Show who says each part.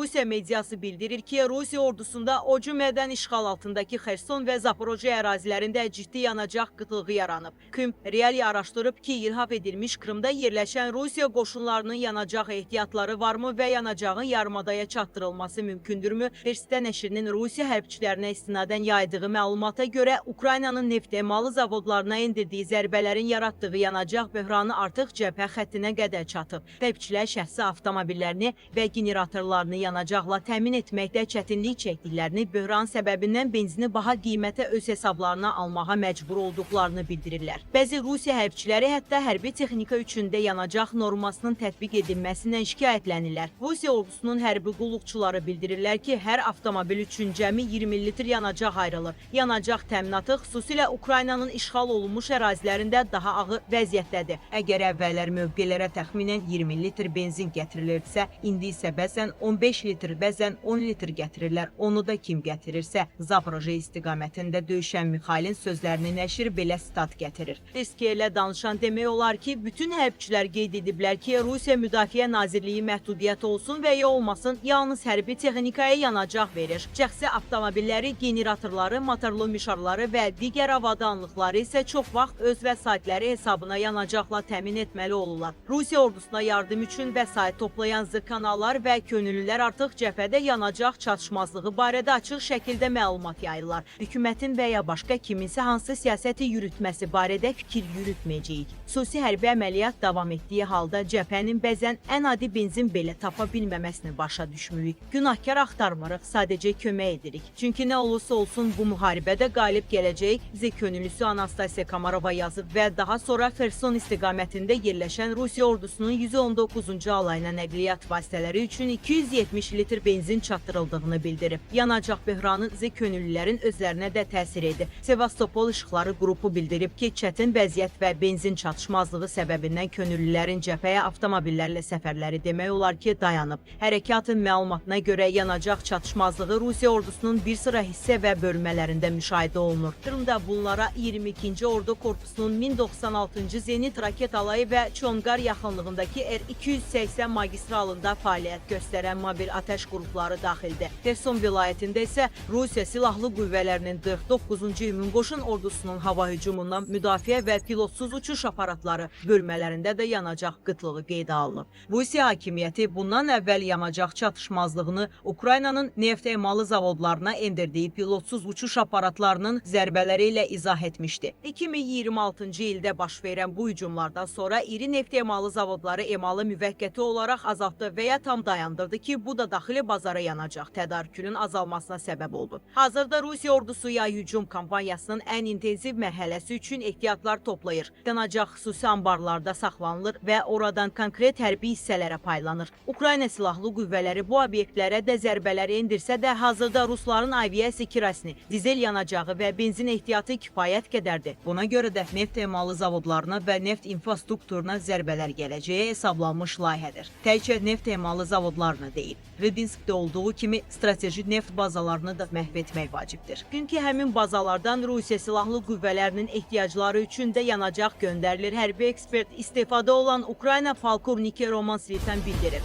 Speaker 1: Rusiya mediası bildirir ki, Rusiya ordusunda o cümlədən işğal altındakı Xerson və Zaporojye ərazilərində ciddi yanacaq qıtlığı yaranıb. Küm Reali araşdırıb ki, ilhaq edilmiş Krımda yerləşən Rusiya qoşunlarının yanacaq ehtiyatları varmı və yanacağın yarımadaya çatdırılması mümkündürmü? Verstə nəşrinin Rusiya hərbçilərinə istinadən yaydığı məlumata görə, Ukraynanın neft emalı zavodlarına endirdiyi zərbələrin yaratdığı yanacaq böhranı artıq cəbhə xəttinə qədər çatıb. Hərbçilər şəxsi avtomobillərini və generatorlarını yanacaqla təmin etməkdə çətinlik çəkdiklərini, böhran səbəbindən benzini baha qiymətə öz hesablarına almağa məcbur olduqlarını bildirirlər. Bəzi Rusiya hərbçiləri hətta hərbi texnika üçündə yanacaq normasının tətbiq edilməsindən şikayətlənirlər. Rusiya ordusunun hərbi qulluqçuları bildirirlər ki, hər avtomobil üçün cəmi 20 litr yanacaq ayrılır. Yanacaq təminatı xüsusilə Ukraynanın işğal olunmuş ərazilərində daha ağır vəziyyətdədir. Əgər əvvəllər mövqelərə təxminən 20 litr benzin gətirilirsə, indi isə bəzən 15 litr, bəzən 10 litr gətirirlər. Onu da kim gətirirsə, Zaporojye istiqamətində döyüşən Mixailin sözlərini nəşr belə sitat gətirir. Riskiyə ilə danışan demək olar ki, bütün hərbçilər qeyd ediblər ki, Rusiya Müdafiə Nazirliyi məhdudiyyət olsun və ya olmasın, yalnız hərbi texnikaya yanacaq verir. Şəxsi avtomobilləri, generatorları, motorlu mişarları və digər avadanlıqları isə çox vaxt öz vəsaitləri hesabına yanacaqla təmin etməli olurlar. Rusiya ordusuna yardım üçün vəsait toplayan kanallar və könüllülər artıq cəbhədə yanacaq çatışmazlığı barədə açıq şəkildə məlumat yayırlar. Hökumətin və ya başqa kiminsə hansı siyasəti yürütməsi barədə fikir yürütməyəcəyik. Xüsusi hərbi əməliyyat davam etdiyi halda cəbhənin bəzən ən adi benzin belə tapa bilməməsini başa düşmürük. Günahkar axtarmırıq, sadəcə kömək edirik. Çünki nə olursa olsun bu müharibədə qalib gələcəyik, könüllüsü Anastasiya Komarova yazıb və daha sonra Xerson istiqamətində yerləşən Rusiya ordusunun 119-cu alayına nəqliyyat vasitələri üçün 270 litr benzin çatdırıldığını bildirib. Yanacaq böhranı könüllülərin özlərinə də təsir edir. Sevastopol İşıqları qrupu bildirib ki, çətin vəziyyət və benzin çatışmazlığı səbəbindən könüllülərin cəbhəyə avtomobillərlə səfərləri demək olar ki, dayanıb. Hərəkatın məlumatına görə yanacaq çatışmazlığı Rusiya ordusunun bir sıra hissə və bölmələrində müşahidə olunur. Krımda bunlara 22-ci Ordu Korpusunun 1096-cı Zenit raket alayı və Çonqar yaxınlığındakı R-280 magistralında fəaliyyət göstərən mobil atəş qrupları daxildir. Xerson vilayətində isə Rusiya Silahlı Qüvvələrinin 49-cu Ümumqoşun ordusunun hava hücumundan müdafiə və pilotsuz uçuş aparatları bölmələrində də yanacaq qıtlığı qeydə alınıb. Rusiya hakimiyyəti bundan əvvəl yanacaq çatışmazlığını Ukraynanın neft emalı zavodlarına endirdiyi pilotsuz uçuş aparatlarının zərbələri ilə izah etmişdi. 2026-cı ildə baş verən bu hücumlardan sonra iri neft emalı zavodları emalı müvəqqəti olaraq azaltdı və ya tam dayandırdı ki, bu da daxili bazara yanacaq tədarükünün azalmasına səbəb oldu. Hazırda Rusiya ordusu yay hücum kampaniyasının ən intensiv mərhələsi üçün ehtiyatlar toplayır. Yanacaq xüsusi ambarlarda saxlanılır və oradan konkret hərbi hissələrə paylanır. Ukrayna Silahlı Qüvvələri bu obyektlərə də zərbələri endirsə də hazırda Rusların aviasiya kirasini, dizel yanacağı və benzin ehtiyatı kifayət qədərdir. Buna görə də neft emalı zavodlarına və neft infrastrukturuna zərbələr gələcəyi hesablanmış layihədir. Təkcə neft emalı zavodlarına deyil, Rыбinskdə olduğu kimi strateji neft bazalarını da məhv etmək vacibdir. Çünki həmin bazalardan Rusiya Silahlı Qüvvələrinin ehtiyacları üçün də yanacaq göndərilir. Hərbi ekspert istefada olan Ukrayna polkovniki Roman Svitan bildirir.